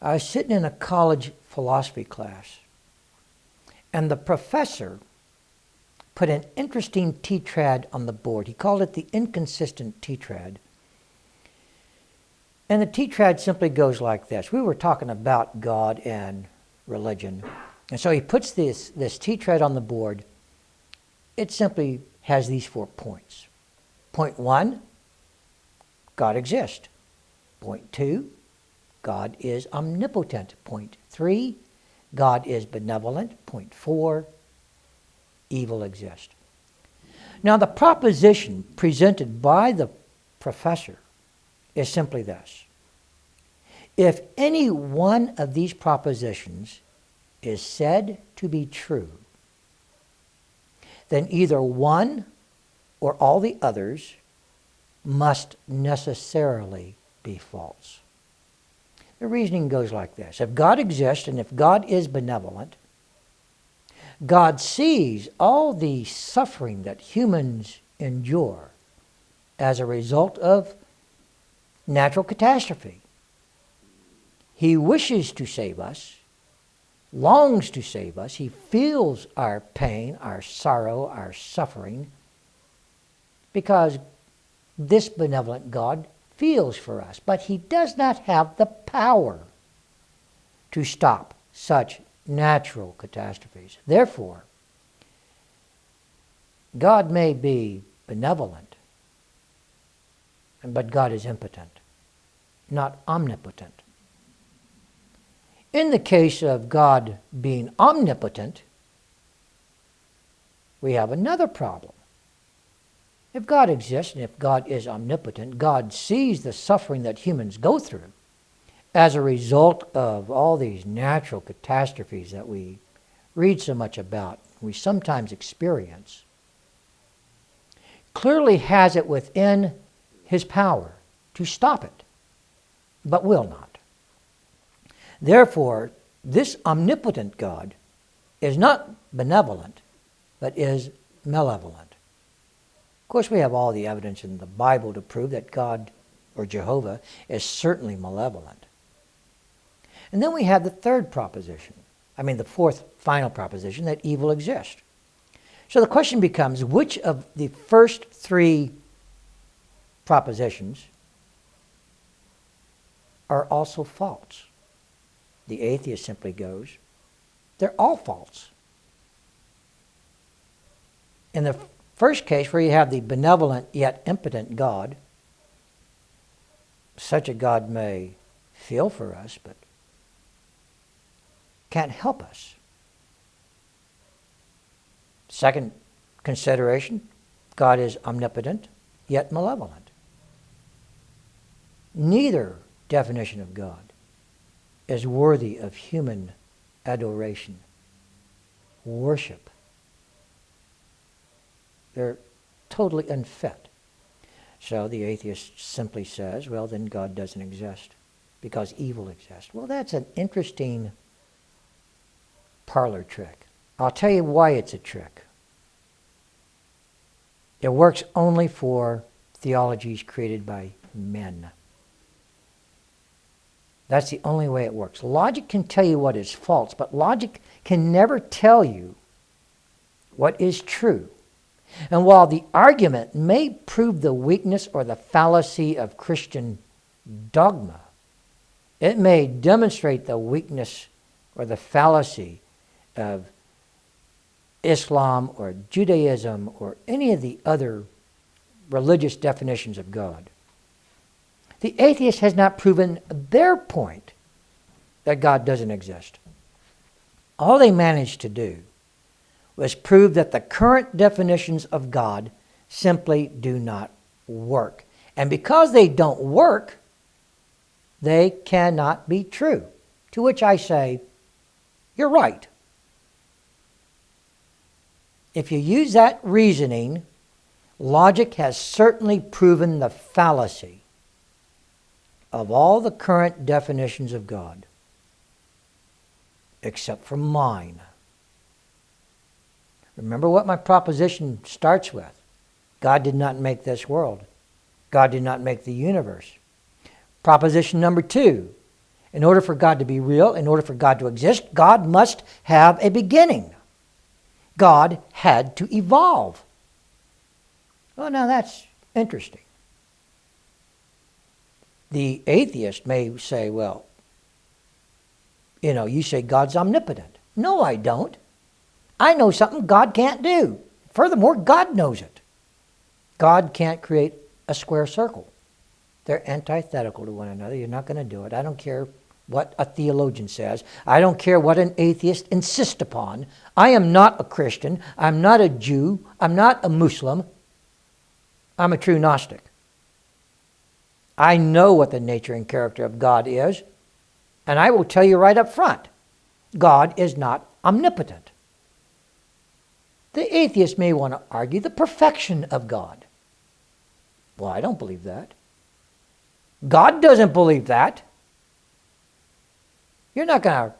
I was sitting in a college philosophy class, and the professor put an interesting tetrad on the board. He called it the inconsistent tetrad. And the tetrad simply goes like this. We were talking about God and religion. And so he puts this tetrad on the board. It simply has these 4 points. Point 1, God exists. Point 2, God is omnipotent. Point 3, God is benevolent. Point 4, evil exists. Now the proposition presented by the professor is simply this. If any one of these propositions is said to be true, then either one or all the others must necessarily be false. The reasoning goes like this. If God exists and if God is benevolent, God sees all the suffering that humans endure as a result of natural catastrophe. He wishes to save us, longs to save us. He feels our pain, our sorrow, our suffering, because this benevolent God feels for us. But he does not have the power to stop such natural catastrophes. Therefore, God may be benevolent, but God is impotent, not omnipotent. In the case of God being omnipotent, we have another problem. If God exists and if God is omnipotent, God sees the suffering that humans go through as a result of all these natural catastrophes that we read so much about, we sometimes experience. Clearly has it within his power to stop it, but will not. Therefore, this omnipotent God is not benevolent, but is malevolent. Of course, we have all the evidence in the Bible to prove that God, or Jehovah, is certainly malevolent. And then we have the third proposition, the fourth final proposition, that evil exists. So the question becomes, which of the first 3 propositions are also false? The atheist simply goes, they're all false. In the first case, where you have the benevolent yet impotent God, such a God may feel for us, but can't help us. Second consideration, God is omnipotent yet malevolent. Neither definition of God is worthy of human adoration, worship. They're totally unfit. So the atheist simply says, well, then God doesn't exist because evil exists. Well, that's an interesting parlor trick. I'll tell you why it's a trick. It works only for theologies created by men. That's the only way it works. Logic can tell you what is false, but logic can never tell you what is true. And while the argument may prove the weakness or the fallacy of Christian dogma, it may demonstrate the weakness or the fallacy of Islam or Judaism or any of the other religious definitions of God. The atheist has not proven their point that God doesn't exist. All they managed to do was prove that the current definitions of God simply do not work. And because they don't work, they cannot be true. To which I say, you're right. If you use that reasoning, logic has certainly proven the fallacy of all the current definitions of God, except for mine. Remember what my proposition starts with. God did not make this world. God did not make the universe. Proposition number 2 In order for God to be real, in order for God to exist, God must have a beginning. God had to evolve. Well, now that's interesting. The atheist may say, well, you say God's omnipotent. No, I don't. I know something God can't do. Furthermore, God knows it. God can't create a square circle. They're antithetical to one another. You're not going to do it. I don't care what a theologian says. I don't care what an atheist insists upon. I am not a Christian. I'm not a Jew. I'm not a Muslim. I'm a true Gnostic. I know what the nature and character of God is, and I will tell you right up front, God is not omnipotent. The atheist may want to argue the perfection of God. Well, I don't believe that. God doesn't believe that. You're not going to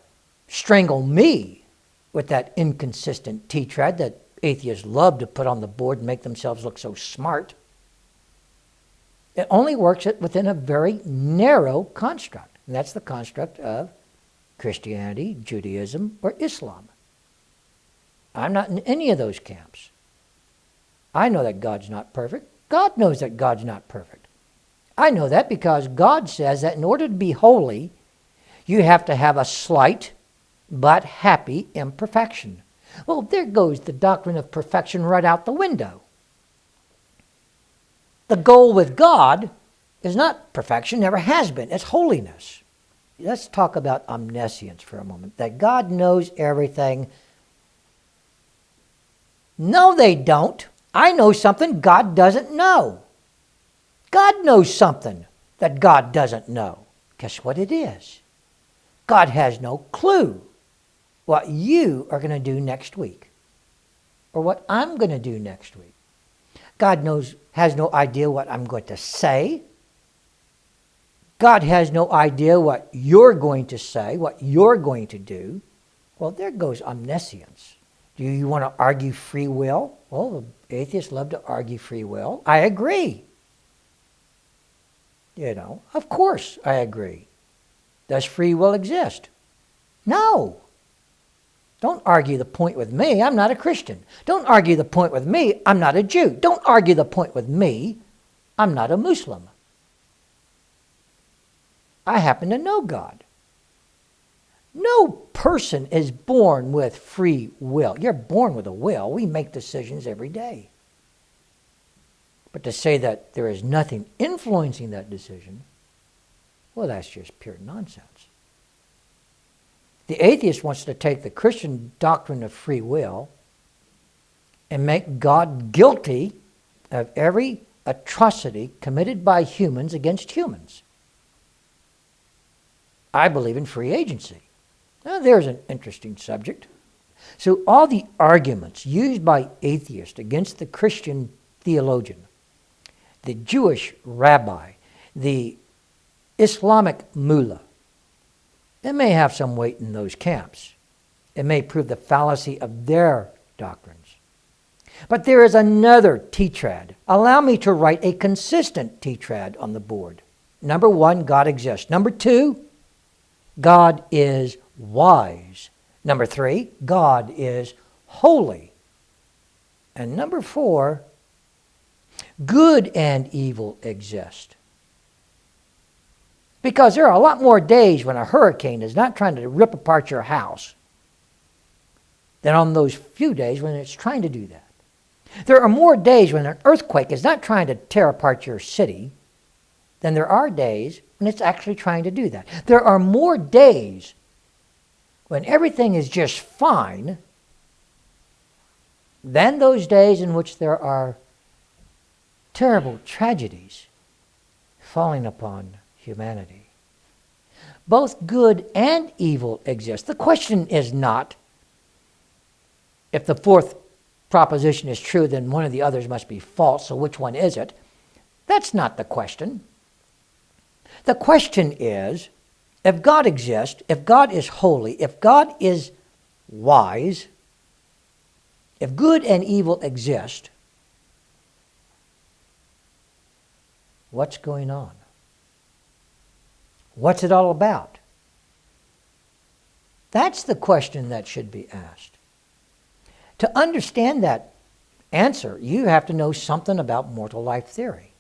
strangle me with that inconsistent Tetrad that atheists love to put on the board and make themselves look so smart. It only works within a very narrow construct. And that's the construct of Christianity, Judaism, or Islam. I'm not in any of those camps. I know that God's not perfect. God knows that God's not perfect. I know that because God says that in order to be holy, you have to have a slight but happy imperfection. Well, there goes the doctrine of perfection right out the window. The goal with God is not perfection, never has been. It's holiness. Let's talk about omniscience for a moment, that God knows everything. No, they don't. I know something God doesn't know. God knows something that God doesn't know. Guess what it is? God has no clue what you are going to do next week or what I'm going to do next week. God has no idea what I'm going to say. God has no idea what you're going to say, what you're going to do. Well, there goes omniscience. Do you want to argue free will? Well, the atheists love to argue free will. I agree. Of course I agree. Does free will exist? No. Don't argue the point with me. I'm not a Christian. Don't argue the point with me. I'm not a Jew. Don't argue the point with me. I'm not a Muslim. I happen to know God. No person is born with free will. You're born with a will. We make decisions every day. But to say that there is nothing influencing that decision, well, that's just pure nonsense. The atheist wants to take the Christian doctrine of free will and make God guilty of every atrocity committed by humans against humans. I believe in free agency. Now, there's an interesting subject. So all the arguments used by atheists against the Christian theologian, the Jewish rabbi, the Islamic mullah, it may have some weight in those camps. It may prove the fallacy of their doctrines. But there is another tetrad. Allow me to write a consistent tetrad on the board. Number one, God exists. Number two, God is wise. Number three, God is holy. And number four, good and evil exist. Because there are a lot more days when a hurricane is not trying to rip apart your house than on those few days when it's trying to do that. There are more days when an earthquake is not trying to tear apart your city than there are days when it's actually trying to do that. There are more days when everything is just fine than those days in which there are terrible tragedies falling upon humanity. Both good and evil exist. The question is not if the fourth proposition is true, then one of the others must be false, so which one is it? That's not the question. The question is, if God exists, if God is holy, if God is wise, if good and evil exist, what's going on? What's it all about? That's the question that should be asked. To understand that answer, you have to know something about mortal life theory.